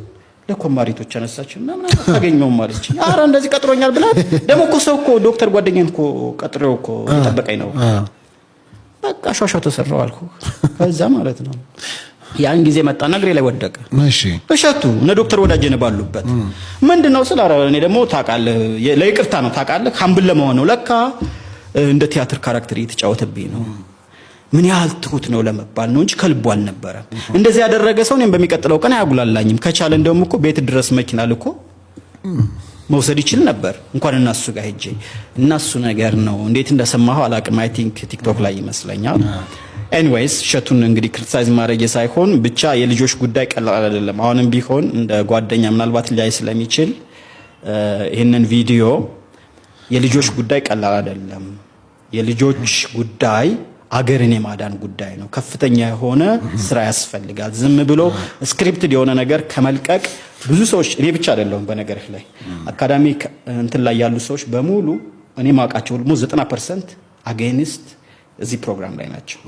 ለኮማሪቶች አነሳችና ምናምን ታገኘው ማለት ነው። አረ እንደዚህ ቀጥሮኛል ብላ ደሞ እኮ ሰው እኮ ዶክተር ጓደኛን እኮ ቀጥሬው እኮ ተጠበቀኝ ነው። በቃ ሻሻው ተሰራው አልኩ። ከዛ ማለት ነው ያን ጊዜ መጣና እግሬ ላይ ወደቀ። እሺ እሸቱ እነ ዶክተር ወዳጀነ ባሉበት ምንድነው ስለ አረ እኔ ደግሞ ታውቃለህ ለይቅርታ ነው ታውቃለህ ካምብል ለመሆን ነው ለካ እንደ ቲያትር ካራክተር እየተጫወተብኝ ነው። ምን ያህል ትሁት ነው ለመባል ነው እንጂ ከልቡ አልነበረም። እንደዚህ ያደረገ ሰው እኔም በሚቀጥለው ቀን አያጉላላኝም። ከቻለ እንደውም እኮ ቤት ድረስ መኪና ልኮ መውሰድ ይችል ነበር እንኳን እናሱ ጋር ሄጄ። እናሱ ነገር ነው እንዴት እንደሰማሁ አላቅም። አይ ቲንክ ቲክቶክ ላይ ይመስለኛል። ኤኒዌይስ እሸቱን እንግዲህ ክሪቲሳይዝ ማድረግ ሳይሆን ብቻ የልጆች ጉዳይ ቀላል አይደለም። አሁንም ቢሆን እንደ ጓደኛ ምናልባት ሊያይ ስለሚችል ይሄንን ቪዲዮ የልጆች ጉዳይ ቀላል አይደለም። የልጆች ጉዳይ አገርን የማዳን ጉዳይ ነው። ከፍተኛ የሆነ ስራ ያስፈልጋል። ዝም ብሎ ስክሪፕትድ የሆነ ነገር ከመልቀቅ ብዙ ሰዎች እኔ ብቻ አይደለሁም በነገርህ ላይ አካዳሚክ እንትን ላይ ያሉ ሰዎች በሙሉ እኔ ማውቃቸው ደግሞ 90% አጌንስት እዚህ ፕሮግራም ላይ ናቸው።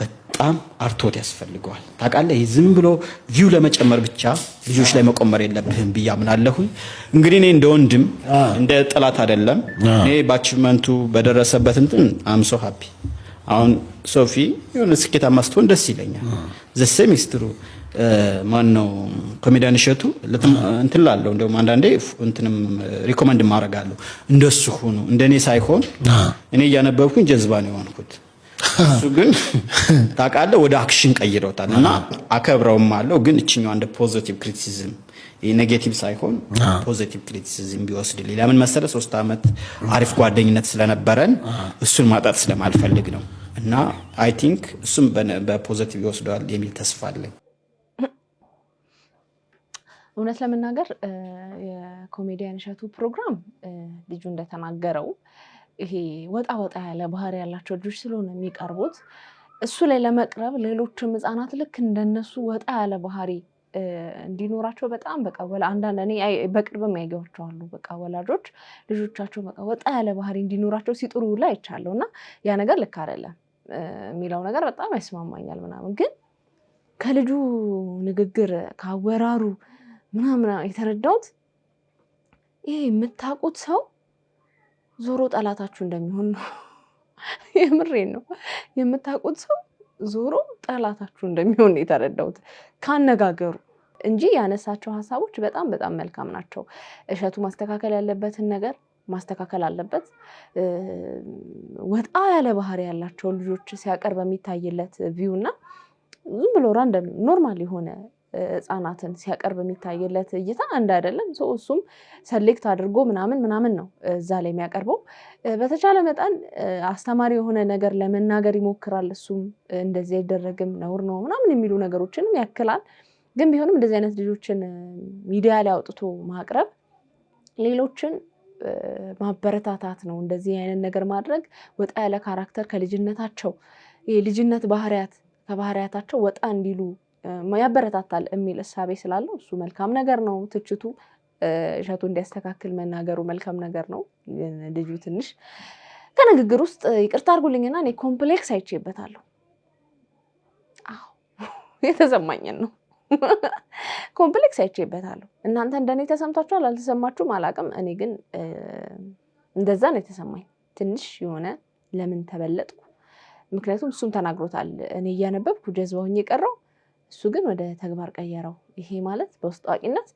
በጣም አርቶት ያስፈልገዋል። ታውቃለህ ዝም ብሎ ቪው ለመጨመር ብቻ ልጆች ላይ መቆመር የለብህም ብዬ አምናለሁ። እንግዲህ እኔ እንደ ወንድም እንደ ጠላት አይደለም። እኔ በአቺቭመንቱ በደረሰበት እንትን አም ሶ ሃፒ። አሁን ሶፊ የሆነ ስኬታማ ስትሆን ደስ ይለኛል። ዘሴም ኢስትሩ ማን ነው ኮሜዲያን እሸቱ እንትን ላለው እንደውም አንዳንዴ እንትንም ሪኮመንድ ማረጋለሁ እንደሱ ሆኖ እንደኔ ሳይሆን እኔ እያነበብኩኝ ጀዝባ ነው የሆንኩት። እሱ ግን ታውቃለህ ወደ አክሽን ቀይሮታል እና አከብረውም አለው። ግን እቺኛው እንደ ፖዚቲቭ ክሪቲሲዝም ኔጌቲቭ ሳይሆን ፖዚቲቭ ክሪቲሲዝም ቢወስድልኝ ለምን መሰለህ 3 አመት አሪፍ ጓደኝነት ስለነበረን እሱን ማጣት ስለማልፈልግ ነው። እና አይ ቲንክ እሱም በፖዚቲቭ ይወስደዋል የሚል ተስፋ አለኝ። እውነት ለመናገር የኮሜዲያን እሸቱ ፕሮግራም ልጁ እንደተናገረው ይሄ ወጣ ያለ ባህሪ ያላቸው ልጆች ስለሆነ የሚቀርቡት እሱ ላይ ለመቅረብ ሌሎችም ህፃናት ልክ እንደነሱ ወጣ ያለ ባህሪ እንዲኖራቸው በጣም በቃ አንዳንድ እኔ በቅርብም ያገዋቸዋሉ በቃ ወላጆች ልጆቻቸው በቃ ወጣ ያለ ባህሪ እንዲኖራቸው ሲጥሩ ላይ ይቻለውና ያ ነገር ልክ አይደለም የሚለው ነገር በጣም ያስማማኛል ምናምን። ግን ከልጁ ንግግር ካወራሩ ምናምን የተረዳሁት ይሄ የምታውቁት ሰው ዞሮ ጠላታችሁ እንደሚሆን ነው። የምሬን ነው። የምታውቁት ሰው ዞሮ ጠላታችሁ እንደሚሆን ነው የተረዳሁት ካነጋገሩ እንጂ ያነሳቸው ሐሳቦች በጣም በጣም መልካም ናቸው። እሸቱ ማስተካከል ያለበትን ነገር ማስተካከል አለበት። ወጣ ያለ ባህሪ ያላቸው ልጆች ሲያቀርብ የሚታይለት ቪውና ዝም ብሎ ራንደም ኖርማል የሆነ ህፃናትን ሲያቀርብ የሚታይለት እይታ አንድ አይደለም። እሱም ሰሌክት አድርጎ ምናምን ነው እዛ ላይ የሚያቀርበው። በተቻለ መጠን አስተማሪ የሆነ ነገር ለመናገር ይሞክራል። እሱም እንደዚህ አይደረግም ነውር ነው ምናምን የሚሉ ነገሮችንም ያክላል። ግን ቢሆንም እንደዚህ አይነት ልጆችን ሚዲያ ላይ አውጥቶ ማቅረብ ሌሎችን ማበረታታት ነው። እንደዚህ አይነት ነገር ማድረግ ወጣ ያለ ካራክተር ከልጅነታቸው የልጅነት ከባህሪያታቸው ወጣ እንዲሉ ያበረታታል የሚል እሳቤ ስላለው እሱ መልካም ነገር ነው። ትችቱ እሸቱ እንዲያስተካክል መናገሩ መልካም ነገር ነው። ልጁ ትንሽ ከንግግር ውስጥ ይቅርታ አድርጉልኝና እኔ ኮምፕሌክስ አይቼበታለሁ። አዎ የተሰማኝን ነው ኮምፕሌክስ አይቼበታለሁ። እናንተ እንደኔ ተሰምታችኋል አልተሰማችሁም አላቅም። እኔ ግን እንደዛ ነው የተሰማኝ። ትንሽ የሆነ ለምን ተበለጥኩ? ምክንያቱም እሱም ተናግሮታል። እኔ እያነበብኩ ጀዝባውኝ የቀረው እሱ ግን ወደ ተግባር ቀየረው። ይሄ ማለት በውስጥ አዋቂነት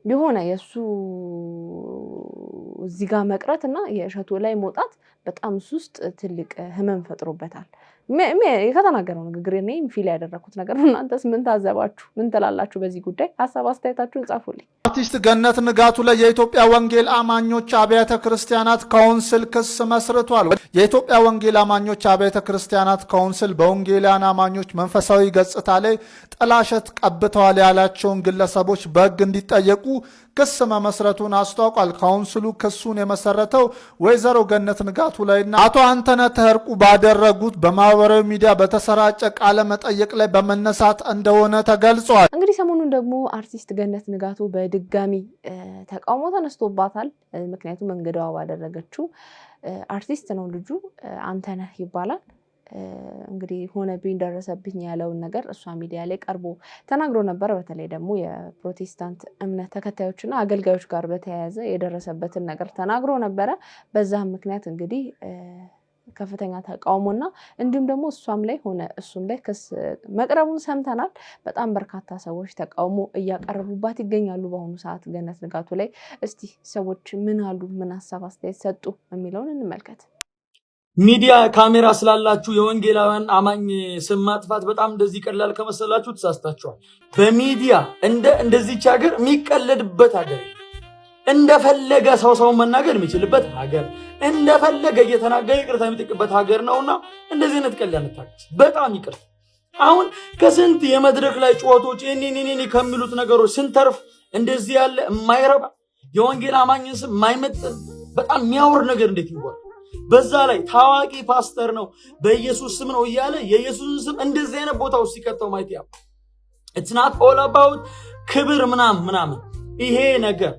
የሆነ የእሱ እዚህ ጋር መቅረት እና የእሸቱ ላይ መውጣት በጣም እሱ ውስጥ ትልቅ ህመም ፈጥሮበታል። ከተናገረው ንግግር እኔ ፊል ያደረኩት ነገር ነው። እናንተስ ምን ታዘባችሁ? ምን ትላላችሁ? በዚህ ጉዳይ ሀሳብ አስተያየታችሁን ጻፉልኝ። አርቲስት ገነት ንጋቱ ላይ የኢትዮጵያ ወንጌል አማኞች አብያተ ክርስቲያናት ካውንስል ክስ መስርቷል። የኢትዮጵያ ወንጌል አማኞች አብያተ ክርስቲያናት ካውንስል በወንጌላውያን አማኞች መንፈሳዊ ገጽታ ላይ ጥላሸት ቀብተዋል ያላቸውን ግለሰቦች በሕግ እንዲጠየቁ ክስ መመስረቱን አስታውቋል። ካውንስሉ ክሱን የመሰረተው ወይዘሮ ገነት ንጋቱ ላይና አቶ አንተነህ ተርቁ ባደረጉት በማህበራዊ ሚዲያ በተሰራጨ ቃለ መጠይቅ ላይ በመነሳት እንደሆነ ተገልጿል። እንግዲህ ሰሞኑን ደግሞ አርቲስት ገነት ንጋቱ በድጋሚ ተቃውሞ ተነስቶባታል። ምክንያቱም እንግዳዋ ባደረገችው አርቲስት ነው ልጁ አንተነህ ይባላል። እንግዲህ ሆነብኝ ደረሰብኝ ያለውን ነገር እሷ ሚዲያ ላይ ቀርቦ ተናግሮ ነበር። በተለይ ደግሞ የፕሮቴስታንት እምነት ተከታዮችና አገልጋዮች ጋር በተያያዘ የደረሰበትን ነገር ተናግሮ ነበረ። በዛም ምክንያት እንግዲህ ከፍተኛ ተቃውሞና እንዲሁም ደግሞ እሷም ላይ ሆነ እሱም ላይ ክስ መቅረቡን ሰምተናል። በጣም በርካታ ሰዎች ተቃውሞ እያቀረቡባት ይገኛሉ በአሁኑ ሰዓት ገነት ንጋቱ ላይ። እስቲ ሰዎች ምን አሉ፣ ምን ሀሳብ አስተያየት ሰጡ የሚለውን እንመልከት። ሚዲያ ካሜራ ስላላችሁ የወንጌላውያን አማኝ ስም ማጥፋት በጣም እንደዚህ ቀላል ከመሰላችሁ ተሳስታችኋል። በሚዲያ እንደዚህች ሀገር የሚቀለድበት ሀገር፣ እንደፈለገ ሰው መናገር የሚችልበት ሀገር፣ እንደፈለገ እየተናገረ ይቅርታ የሚጠይቅበት ሀገር ነውና እንደዚህ አይነት ቀላል አንታክስ። በጣም ይቅርታ። አሁን ከስንት የመድረክ ላይ ጩኸቶች እኔ ከሚሉት ነገሮች ስንተርፍ እንደዚህ ያለ የማይረባ የወንጌል አማኝን ስም የማይመጥን በጣም የሚያወር ነገር እንዴት ይወራል? በዛ ላይ ታዋቂ ፓስተር ነው በኢየሱስ ስም ነው እያለ የኢየሱስን ስም እንደዚህ አይነት ቦታ ውስጥ ሲከተው ማየት ያው it's not all about ክብር ምናምን። ይሄ ነገር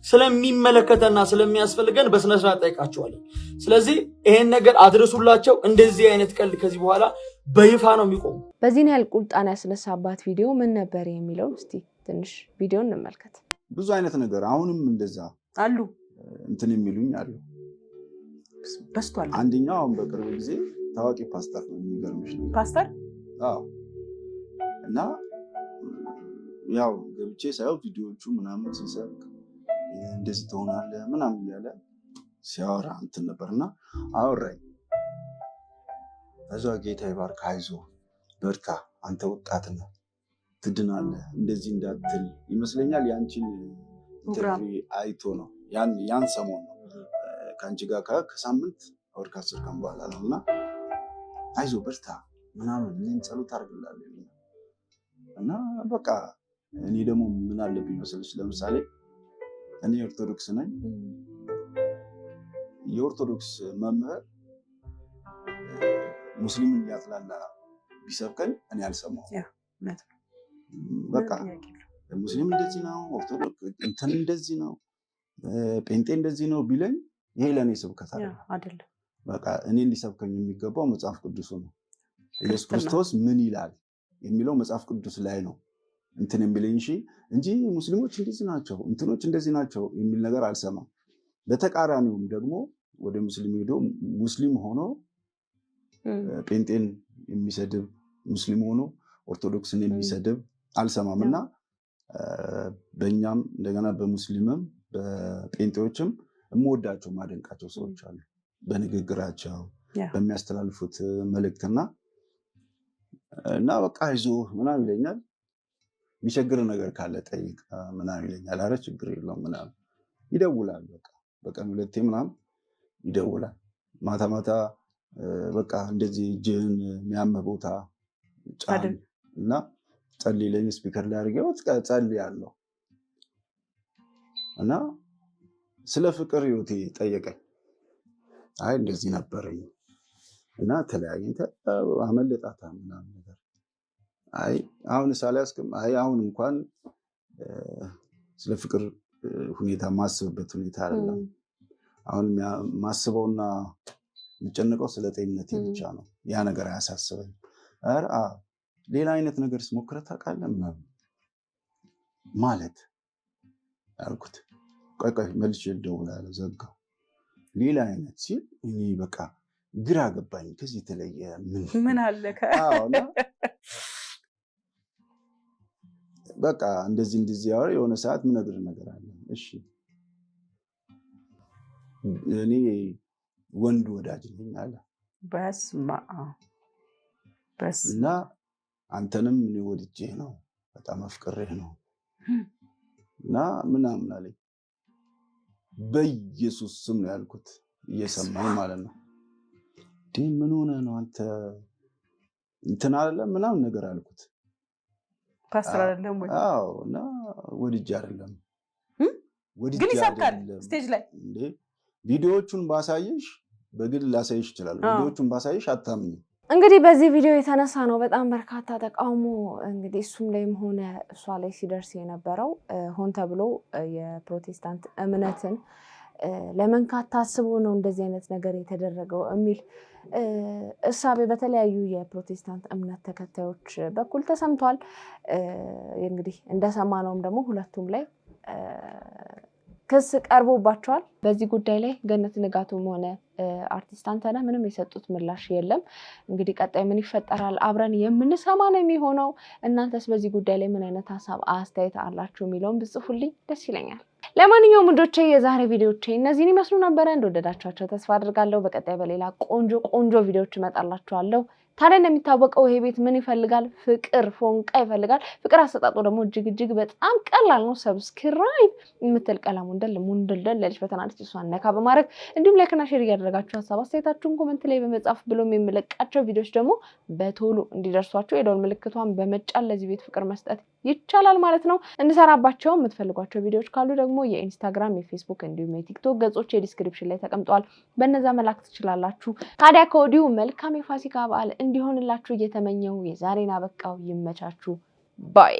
ስለሚመለከተና ስለሚያስፈልገን በስነ ስርዓት ጠይቃቸዋለሁ። ስለዚህ ይሄን ነገር አድርሱላቸው። እንደዚህ አይነት ቀልድ ከዚህ በኋላ በይፋ ነው የሚቆሙ። በዚህ ያህል ቁጣን ያስነሳባት ቪዲዮ ምን ነበር የሚለው እስቲ ትንሽ ቪዲዮ እንመልከት። ብዙ አይነት ነገር አሁንም እንደዛ አሉ እንትን የሚሉኝ አሉ በስቷል። አንደኛው አሁን በቅርብ ጊዜ ታዋቂ ፓስተር ነው። የሚገርምሽ ነው ፓስተር እና ያው ገብቼ ሳይው ቪዲዮዎቹ ምናምን ሲሰብክ እንደዚህ ትሆናለህ ምናምን እያለ ሲያወራ እንትን ነበርና አወራኝ። ከዛ ጌታ ይባርክ፣ አይዞህ በርታ፣ አንተ ወጣት ነህ ትድናለህ፣ እንደዚህ እንዳትል ይመስለኛል ያንቺን ኢንተርቪው አይቶ ነው ያን ሰሞን ነው ከአንቺ ጋር ከሳምንት ወር ከ10 ቀን በኋላ ነውና አይዞህ በርታ ምናምን እኔን ጸሎት አድርግላለሁ እና በቃ እኔ ደግሞ ምን አለብኝ መሰለሽ፣ ለምሳሌ እኔ ኦርቶዶክስ ነኝ። የኦርቶዶክስ መምህር ሙስሊምን ያጥላላ ቢሰብከኝ እኔ አልሰማሁም። በቃ ሙስሊም እንደዚህ ነው፣ ኦርቶዶክስ እንትን እንደዚህ ነው፣ ጴንጤ እንደዚህ ነው ቢለኝ ይሄ ለኔ ስብከት አይደለም። በቃ እኔ እንዲሰብከኝ የሚገባው መጽሐፍ ቅዱሱ ነው። ኢየሱስ ክርስቶስ ምን ይላል የሚለው መጽሐፍ ቅዱስ ላይ ነው እንትን የሚለኝ እንጂ ሙስሊሞች እንደዚህ ናቸው እንትኖች እንደዚህ ናቸው የሚል ነገር አልሰማም። በተቃራኒውም ደግሞ ወደ ሙስሊም ሄዶ ሙስሊም ሆኖ ጴንጤን የሚሰድብ ሙስሊም ሆኖ ኦርቶዶክስን የሚሰድብ አልሰማምና በእኛም እንደገና በሙስሊምም በጴንጤዎችም የምወዳቸው ማደንቃቸው ሰዎች አሉ። በንግግራቸው በሚያስተላልፉት መልእክትና በቃ አይዞህ ምናምን ይለኛል። የሚቸግር ነገር ካለ ጠይቅ ምናምን ይለኛል። አረ ችግር የለውም ምናምን ይደውላል። በቀን 2 ምናምን ይደውላል። ማታ በቃ እንደዚህ እጅህን የሚያመህ ቦታ ጫን እና ጸልይልኝ ስፒከር ላይ አድርጌው ጸልያለሁ እና ስለ ፍቅር ህይወቴ ጠየቀኝ። አይ እንደዚህ ነበረኝ እና ተለያየን አመለጣታ ምናምን ነገር አይ አሁን ሳላስከም አይ አሁን እንኳን ስለ ፍቅር ሁኔታ ማስብበት ሁኔታ አይደለም። አሁን ማስበውና የምጨነቀው ስለ ጤንነቴ ብቻ ነው። ያ ነገር አያሳስበኝ። ሌላ አይነት ነገር ስሞክረህ ታውቃለህ? ማለት አልኩት። ቆይ መልሼ እደውላለሁ ዘጋው። ሌላ አይነት ሲል እኔ በቃ ግራ ገባኝ። ከዚህ የተለየ ምን አለ በቃ እንደዚህ ያወራ የሆነ ሰዓት ምን ነገር አለ። እሺ እኔ ወንድ ወዳጅ ነኝ አለ። እና አንተንም እኔ ወድጄ ነው በጣም አፍቅሬህ ነው እና ምናምን አለኝ። በኢየሱስ ስም ነው ያልኩት እየሰማኝ ማለት ነው። ምን ሆነ ነው አንተ እንትን አይደለም ምናምን ነገር አልኩት። ፓስተር አይደለም ወይ? አዎ እና ወድጄ አይደለም ግን ይሰብካል ስቴጅ ላይ እንዴ ቪዲዮዎቹን ባሳይሽ በግል ላሳይሽ ይችላል። ቪዲዮዎቹን ባሳይሽ አታምኝ። እንግዲህ በዚህ ቪዲዮ የተነሳ ነው በጣም በርካታ ተቃውሞ እንግዲህ እሱም ላይም ሆነ እሷ ላይ ሲደርስ የነበረው ሆን ተብሎ የፕሮቴስታንት እምነትን ለመንካት ታስቦ ነው እንደዚህ አይነት ነገር የተደረገው የሚል እሳቤ በተለያዩ የፕሮቴስታንት እምነት ተከታዮች በኩል ተሰምቷል። እንግዲህ እንደሰማነውም ደግሞ ሁለቱም ላይ ክስ ቀርቦባቸዋል። በዚህ ጉዳይ ላይ ገነት ንጋቱም ሆነ አርቲስት አንተነህ ምንም የሰጡት ምላሽ የለም። እንግዲህ ቀጣይ ምን ይፈጠራል አብረን የምንሰማ ነው የሚሆነው። እናንተስ በዚህ ጉዳይ ላይ ምን አይነት ሀሳብ አስተያየት አላችሁ የሚለውን ብጽፉልኝ ደስ ይለኛል። ለማንኛውም ውዶቼ የዛሬ ቪዲዮቼ እነዚህን ይመስሉ ነበረ። እንደወደዳችኋቸው ተስፋ አድርጋለሁ። በቀጣይ በሌላ ቆንጆ ቪዲዮዎች እመጣላችኋለሁ። ታዲያ እንደሚታወቀው ይሄ ቤት ምን ይፈልጋል? ፍቅር ፎንቃ ይፈልጋል። ፍቅር አሰጣጡ ደግሞ እጅግ በጣም ቀላል ነው። ሰብስክራይብ የምትል ቀለም ሙንደልደል ለልጅ በተናነች እሷን ነካ በማድረግ እንዲሁም ላይክና ሼር እያደረጋችሁ ሀሳብ አስተያየታችሁን ኮሜንት ላይ በመጻፍ ብሎም የምለቃቸው ቪዲዮዎች ደግሞ በቶሎ እንዲደርሷችሁ የደወል ምልክቷን በመጫን ለዚህ ቤት ፍቅር መስጠት ይቻላል ማለት ነው። እንሰራባቸው የምትፈልጓቸው ቪዲዮዎች ካሉ ደግሞ የኢንስታግራም፣ የፌስቡክ እንዲሁም የቲክቶክ ገጾች የዲስክሪፕሽን ላይ ተቀምጠዋል። በእነዛ መላክ ትችላላችሁ። ታዲያ ከወዲሁ መልካም የፋሲካ በዓል እንዲሆንላችሁ እየተመኘው የዛሬን አበቃው። ይመቻችሁ ባይ